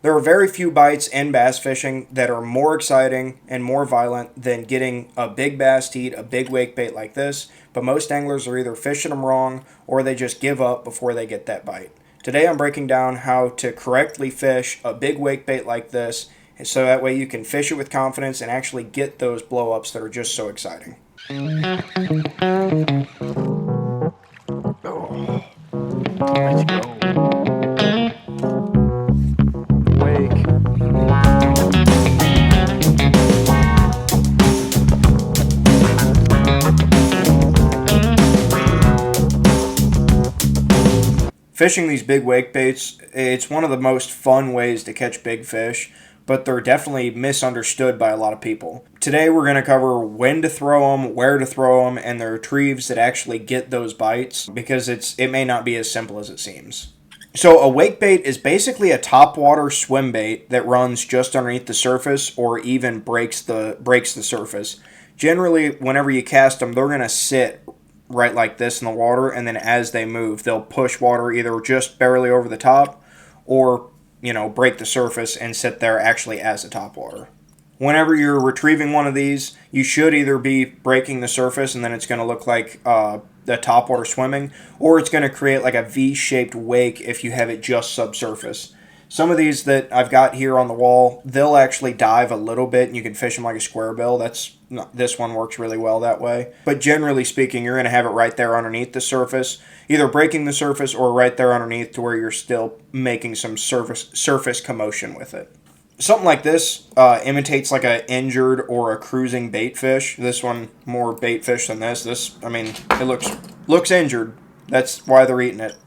There are very few bites in bass fishing that are more exciting and more violent than getting a big bass to eat a big wake bait like this, but most anglers are either fishing them wrong or they just give up before they get that bite. Today I'm breaking down how to correctly fish a big wake bait like this so that way you can fish it with confidence and actually get those blow ups that are just so exciting. Oh, let's go. Wake. Fishing these big wake baits, it's one of the most fun ways to catch big fish, but they're definitely misunderstood by a lot of people. Today we're going to cover when to throw them, where to throw them, and the retrieves that actually get those bites because it may not be as simple as it seems. So a wake bait is basically a topwater swim bait that runs just underneath the surface or even breaks the surface. Generally, whenever you cast them, they're going to sit right like this in the water, and then as they move, they'll push water either just barely over the top or, break the surface and sit there actually as a topwater. Whenever you're retrieving one of these, you should either be breaking the surface and then it's going to look like the topwater swimming, or it's going to create like a V-shaped wake if you have it just subsurface. Some of these that I've got here on the wall, they'll actually dive a little bit and you can fish them like a square bill. This one works really well that way. But generally speaking, you're going to have it right there underneath the surface, either breaking the surface or right there underneath to where you're still making some surface commotion with it. Something like this imitates like an injured or a cruising bait fish. This one more bait fish than this. It looks injured. That's why they're eating it.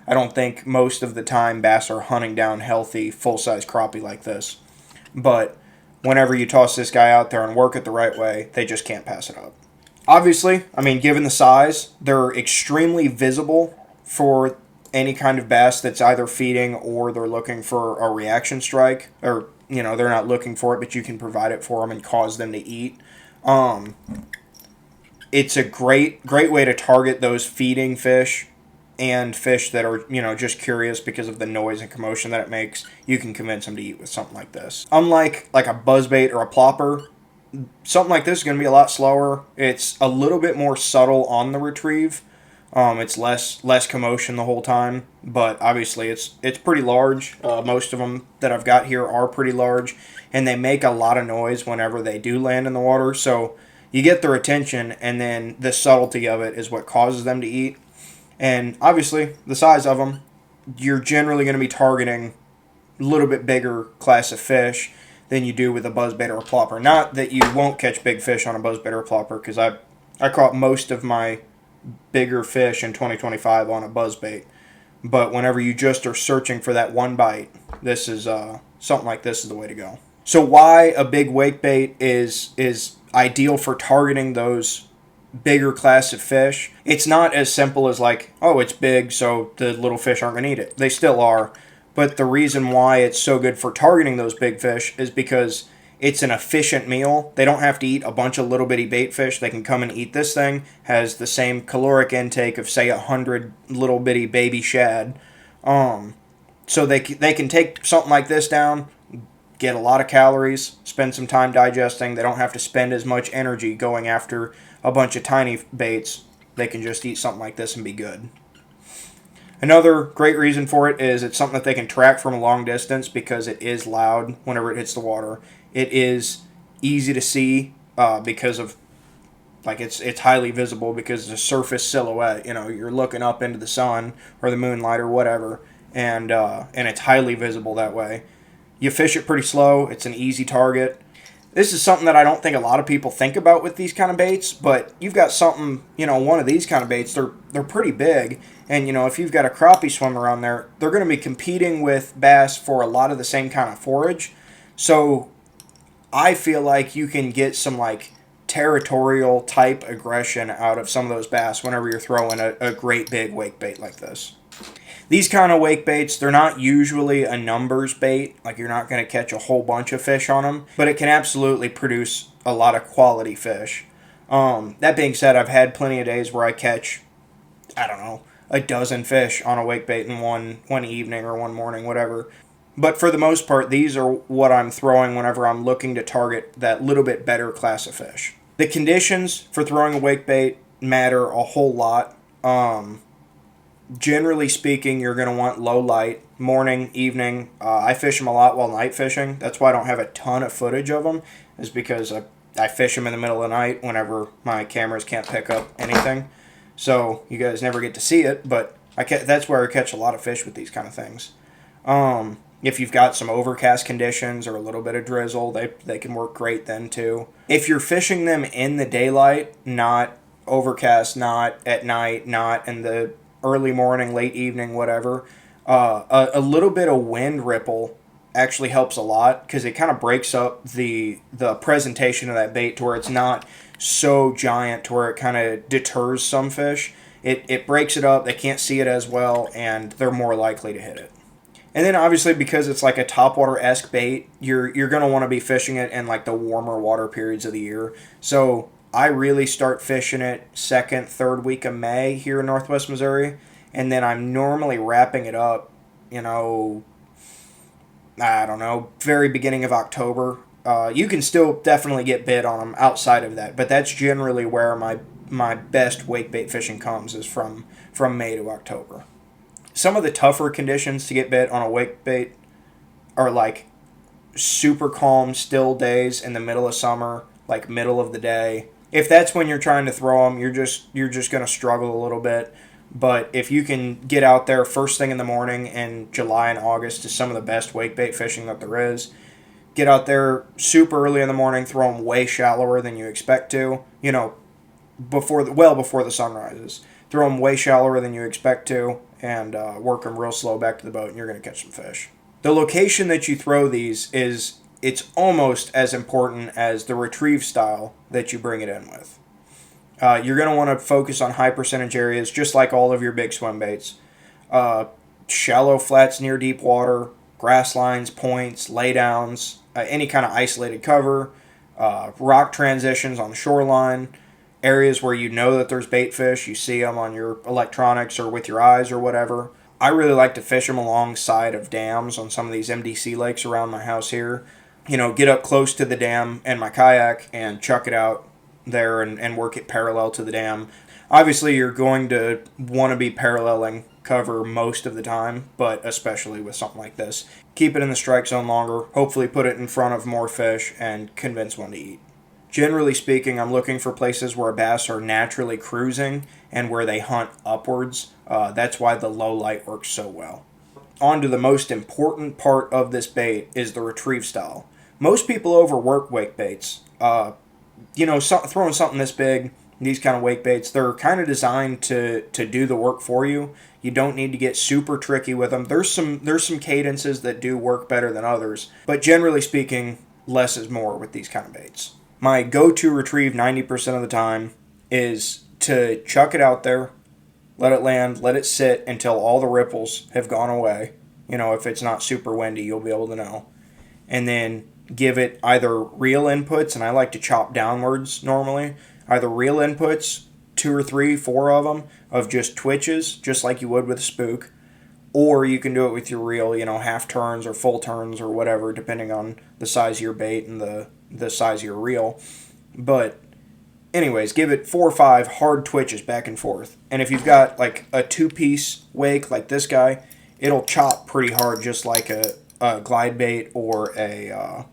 I don't think most of the time bass are hunting down healthy, full-size crappie like this. But whenever you toss this guy out there and work it the right way, they just can't pass it up. Obviously, given the size, they're extremely visible for any kind of bass that's either feeding or they're looking for a reaction strike. Or, they're not looking for it, but you can provide it for them and cause them to eat. It's a great way to target those feeding fish and fish that are, just curious because of the noise and commotion that it makes. You can convince them to eat with something like this. Unlike like a buzzbait or a plopper, something like this is going to be a lot slower. It's a little bit more subtle on the retrieve. It's less commotion the whole time, but obviously it's pretty large. Most of them that I've got here are pretty large, and they make a lot of noise whenever they do land in the water. So you get their attention, and then the subtlety of it is what causes them to eat. And obviously, the size of them, you're generally going to be targeting a little bit bigger class of fish than you do with a buzzbait or a plopper. Not that you won't catch big fish on a buzzbait or a plopper, because I caught most of my bigger fish in 2025 on a buzzbait. But whenever you just are searching for that one bite, this is something like this is the way to go. So why a big wake bait is ideal for targeting those bigger class of fish. It's not as simple as like, oh, it's big, so the little fish aren't going to eat it. They still are. But the reason why it's so good for targeting those big fish is because it's an efficient meal. They don't have to eat a bunch of little bitty bait fish. They can come and eat this thing. Has the same caloric intake of, say, 100 little bitty baby shad. So they can take something like this down, get a lot of calories, spend some time digesting. They don't have to spend as much energy going after a bunch of tiny baits. They can just eat something like this and be good. Another great reason for it is it's something that they can track from a long distance because it is loud whenever it hits the water. It is easy to see because of, like, it's highly visible because it's a surface silhouette. You're looking up into the sun or the moonlight or whatever, and it's highly visible that way. You fish it pretty slow. It's an easy target. This is something that I don't think a lot of people think about with these kind of baits, but you've got something, one of these kind of baits, they're pretty big, and, if you've got a crappie swimmer on there, they're going to be competing with bass for a lot of the same kind of forage, so I feel like you can get some, like, territorial type aggression out of some of those bass whenever you're throwing a great big wake bait like this. These kind of wake baits, they're not usually a numbers bait. Like, you're not going to catch a whole bunch of fish on them, but it can absolutely produce a lot of quality fish. That being said, I've had plenty of days where I catch, I don't know, a dozen fish on a wake bait in one evening or one morning, whatever. But for the most part, these are what I'm throwing whenever I'm looking to target that little bit better class of fish. The conditions for throwing a wake bait matter a whole lot. Generally speaking, you're going to want low light, morning, evening. I fish them a lot while night fishing. That's why I don't have a ton of footage of them, is because I fish them in the middle of the night whenever my cameras can't pick up anything. So you guys never get to see it, but that's where I catch a lot of fish with these kind of things. If you've got some overcast conditions or a little bit of drizzle, they can work great then too. If you're fishing them in the daylight, not overcast, not at night, not in the early morning, late evening, whatever, a little bit of wind ripple actually helps a lot because it kind of breaks up the presentation of that bait to where it's not so giant to where it kind of deters some fish. It breaks it up, they can't see it as well, and they're more likely to hit it. And then obviously because it's like a topwater-esque bait, you're going to want to be fishing it in like the warmer water periods of the year. So I really start fishing it second, third week of May here in Northwest Missouri. And then I'm normally wrapping it up, I don't know, very beginning of October. You can still definitely get bit on them outside of that. But that's generally where my best wake bait fishing comes, is from May to October. Some of the tougher conditions to get bit on a wake bait are like super calm, still days in the middle of summer, like middle of the day. If that's when you're trying to throw them, you're just going to struggle a little bit. But if you can get out there first thing in the morning in July and August is some of the best wake bait fishing that there is. Get out there super early in the morning, throw them way shallower than you expect to, before the sun rises. Throw them way shallower than you expect to, and work them real slow back to the boat, and you're going to catch some fish. The location that you throw these it's almost as important as the retrieve style that you bring it in with. You're going to want to focus on high percentage areas, just like all of your big swim baits. Shallow flats near deep water, grass lines, points, laydowns, any kind of isolated cover, rock transitions on the shoreline, areas where you know that there's bait fish, you see them on your electronics or with your eyes or whatever. I really like to fish them alongside of dams on some of these MDC lakes around my house here. Get up close to the dam in my kayak and chuck it out there and work it parallel to the dam. Obviously, you're going to want to be paralleling cover most of the time, but especially with something like this. Keep it in the strike zone longer, hopefully put it in front of more fish, and convince one to eat. Generally speaking, I'm looking for places where bass are naturally cruising and where they hunt upwards. That's why the low light works so well. On to the most important part of this bait is the retrieve style. Most people overwork wake baits. Throwing something this big, these kind of wake baits, they're kind of designed to do the work for you. You don't need to get super tricky with them. There's some cadences that do work better than others, but generally speaking, less is more with these kind of baits. My go-to retrieve 90% of the time is to chuck it out there, let it land, let it sit until all the ripples have gone away. If it's not super windy, you'll be able to know. And then give it either reel inputs, and I like to chop downwards normally, either reel inputs, 2 or 3, 4 of them, of just twitches, just like you would with a spook, or you can do it with your reel, half turns or full turns or whatever, depending on the size of your bait and the size of your reel. But anyways, give it 4 or 5 hard twitches back and forth. And if you've got like a 2-piece wake like this guy, it'll chop pretty hard, just like a glide bait or a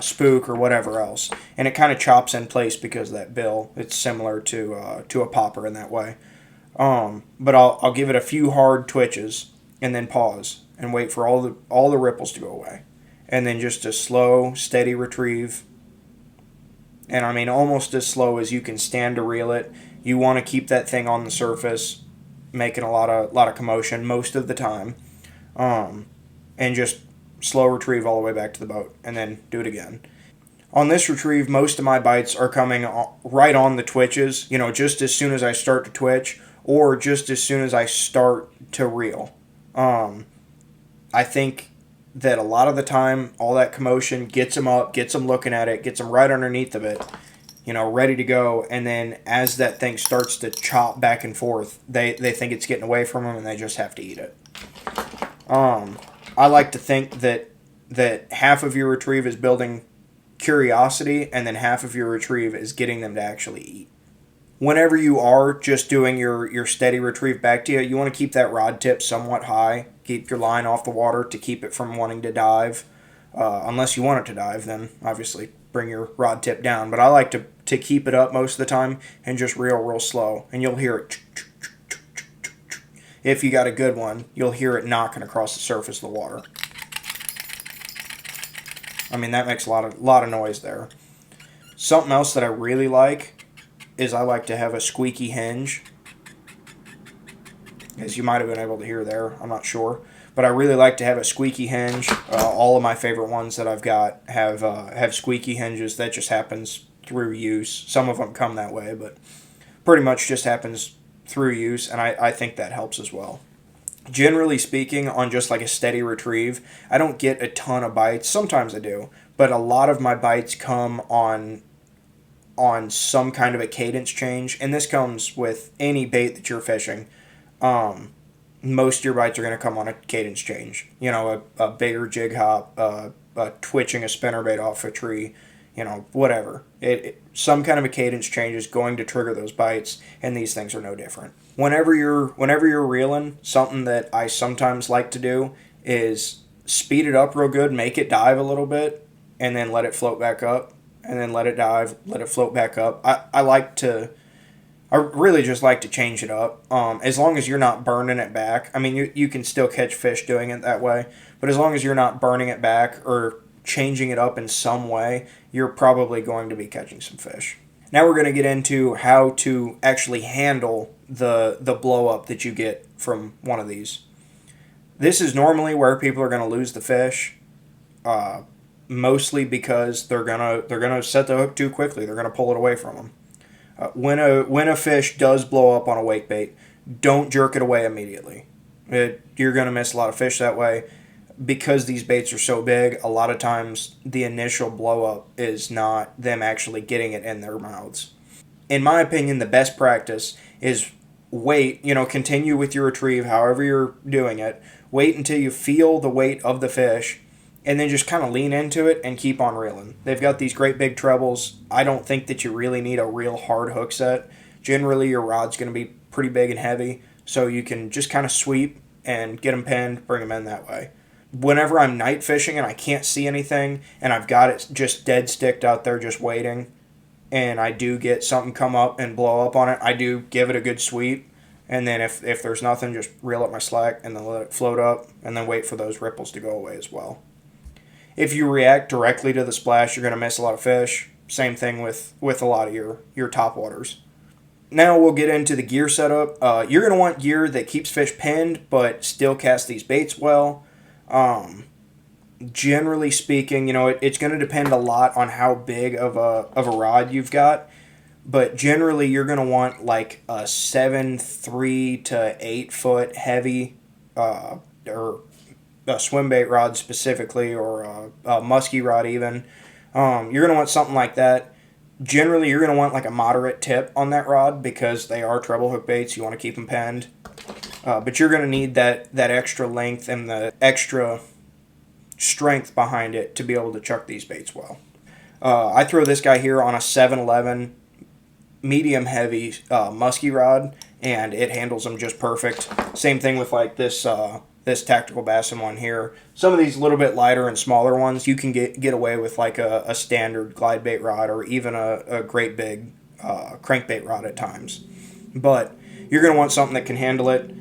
spook or whatever else. And it kind of chops in place because of that bill. It's similar to a popper in that way. But I'll give it a few hard twitches and then pause and wait for all the ripples to go away. And then just a slow, steady retrieve. And I mean almost as slow as you can stand to reel it. You want to keep that thing on the surface, making a lot of commotion most of the time. And just slow retrieve all the way back to the boat, and then do it again. On this retrieve, most of my bites are coming right on the twitches, just as soon as I start to twitch, or just as soon as I start to reel. I think that a lot of the time, all that commotion gets them up, gets them looking at it, gets them right underneath of it, ready to go, and then as that thing starts to chop back and forth, they think it's getting away from them, and they just have to eat it. I like to think that half of your retrieve is building curiosity, and then half of your retrieve is getting them to actually eat. Whenever you are just doing your steady retrieve back to you, you want to keep that rod tip somewhat high. Keep your line off the water to keep it from wanting to dive. Unless you want it to dive, then obviously bring your rod tip down. But I like to keep it up most of the time and just reel real slow. And you'll hear it. If you got a good one, you'll hear it knocking across the surface of the water. I mean, that makes a lot of noise there. Something else that I really like is I like to have a squeaky hinge. As you might have been able to hear there, I'm not sure. But I really like to have a squeaky hinge. All of my favorite ones that I've got have squeaky hinges. That just happens through use. Some of them come that way, but pretty much just happens through use, and I think that helps as well. Generally speaking, on just like a steady retrieve, I don't get a ton of bites. Sometimes I do, but a lot of my bites come on some kind of a cadence change, and this comes with any bait that you're fishing. Most of your bites are going to come on a cadence change. You know, a bigger jig hop, twitching a spinnerbait off a tree, you know, whatever. Some kind of a cadence change is going to trigger those bites, and these things are no different. Whenever you're reeling, something that I sometimes like to do is speed it up real good, make it dive a little bit, and then let it float back up, and then let it dive, let it float back up. I really just like to change it up. As long as you're not burning it back. I mean, you can still catch fish doing it that way, but as long as you're not burning it back or changing it up in some way, you're probably going to be catching some fish. Now we're going to get into how to actually handle the blow up that you get from one of these. This is normally where people are going to lose the fish, mostly because they're gonna set the hook too quickly. They're going to pull it away from them. When a fish does blow up on a wake bait, don't jerk it away immediately. You're going to miss a lot of fish that way. Because these baits are so big, a lot of times the initial blow up is not them actually getting it in their mouths. In my opinion, the best practice is wait, continue with your retrieve however you're doing it. Wait until you feel the weight of the fish, and then just kind of lean into it and keep on reeling. They've got these great big trebles. I don't think that you really need a real hard hook set. Generally, your rod's going to be pretty big and heavy, so you can just kind of sweep and get them pinned, bring them in that way. Whenever I'm night fishing and I can't see anything, and I've got it just dead sticked out there just waiting, and I do get something come up and blow up on it, I do give it a good sweep, and then if there's nothing, just reel up my slack and then let it float up, and then wait for those ripples to go away as well. If you react directly to the splash, you're going to miss a lot of fish. Same thing with a lot of your top waters. Now we'll get into the gear setup. You're going to want gear that keeps fish pinned, but still casts these baits well. Generally speaking, it's going to depend a lot on how big of a rod you've got. But generally, you're going to want like a 7.3 to 8 foot heavy, or a swim bait rod specifically, or a musky rod even. You're going to want something like that. Generally, you're going to want like a moderate tip on that rod because they are treble hook baits. You want to keep them pinned. But you're going to need that extra length and the extra strength behind it to be able to chuck these baits well. I throw this guy here on a 7-11 medium heavy musky rod, and it handles them just perfect. Same thing with like this tactical bassin one here. Some of these little bit lighter and smaller ones, you can get away with like a standard glide bait rod or even a great big crankbait rod at times. But you're going to want something that can handle it.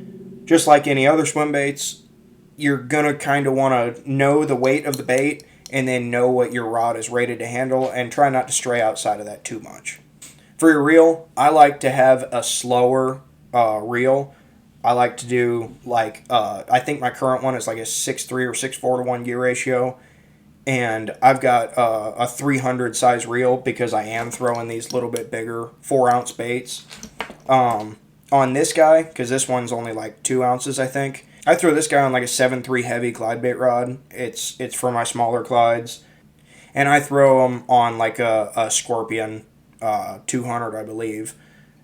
Just like any other swim baits, you're going to kind of want to know the weight of the bait and then know what your rod is rated to handle and try not to stray outside of that too much. For your reel, I like to have a slower reel. I like to do like, I think my current one is like a 6.3 or 6.4 to 1 gear ratio. And I've got a 300 size reel because I am throwing these little bit bigger 4-ounce baits. On this guy, because this one's only like 2 ounces, I think, I throw this guy on like a 7.3 heavy glide bait rod. It's for my smaller glides. And I throw them on like a Scorpion 200, I believe.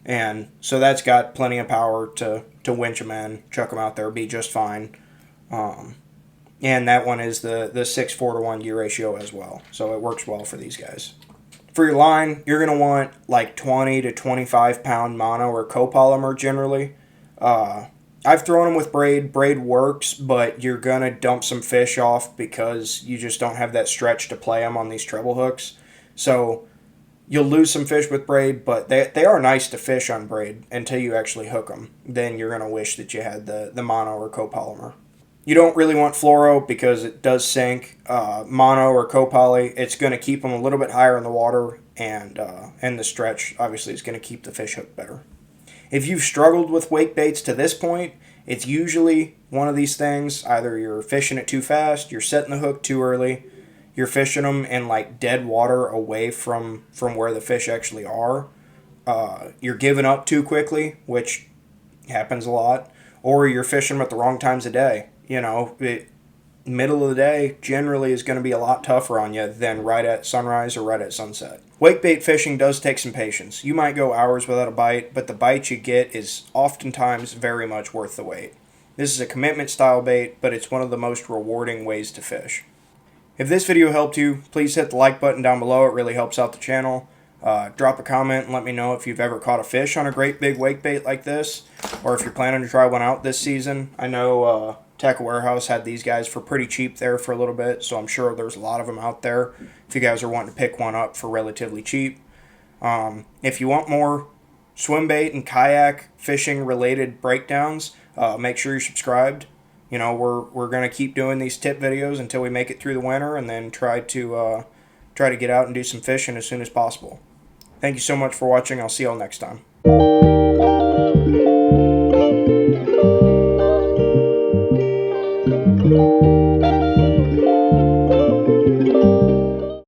And so that's got plenty of power to winch them in, chuck them out there, be just fine. And that one is the 6:4 to 1 gear ratio as well. So it works well for these guys. For your line, you're going to want like 20 to 25 pound mono or copolymer generally. I've thrown them with braid. Braid works, but you're going to dump some fish off because you just don't have that stretch to play them on these treble hooks. So you'll lose some fish with braid, but they are nice to fish on braid until you actually hook them. Then you're going to wish that you had the mono or copolymer. You don't really want fluoro because it does sink. Mono or copoly, it's going to keep them a little bit higher in the water, and the stretch obviously is going to keep the fish hooked better. If you've struggled with wake baits to this point, it's usually one of these things. Either you're fishing it too fast, you're setting the hook too early, you're fishing them in like dead water away from where the fish actually are. You're giving up too quickly, which happens a lot, or you're fishing them at the wrong times of day. Middle of the day generally is going to be a lot tougher on you than right at sunrise or right at sunset. Wakebait fishing does take some patience. You might go hours without a bite, but the bite you get is oftentimes very much worth the wait. This is a commitment style bait, but it's one of the most rewarding ways to fish. If this video helped you, please hit the like button down below. It really helps out the channel. Drop a comment and let me know if you've ever caught a fish on a great big wakebait like this, or if you're planning to try one out this season. I know Tackle Warehouse had these guys for pretty cheap there for a little bit, so I'm sure there's a lot of them out there if you guys are wanting to pick one up for relatively cheap. If you want more swim bait and kayak fishing related breakdowns, make sure you're subscribed. We're going to keep doing these tip videos until we make it through the winter, and then try to get out and do some fishing as soon as possible. Thank you so much for watching. I'll see y'all next time.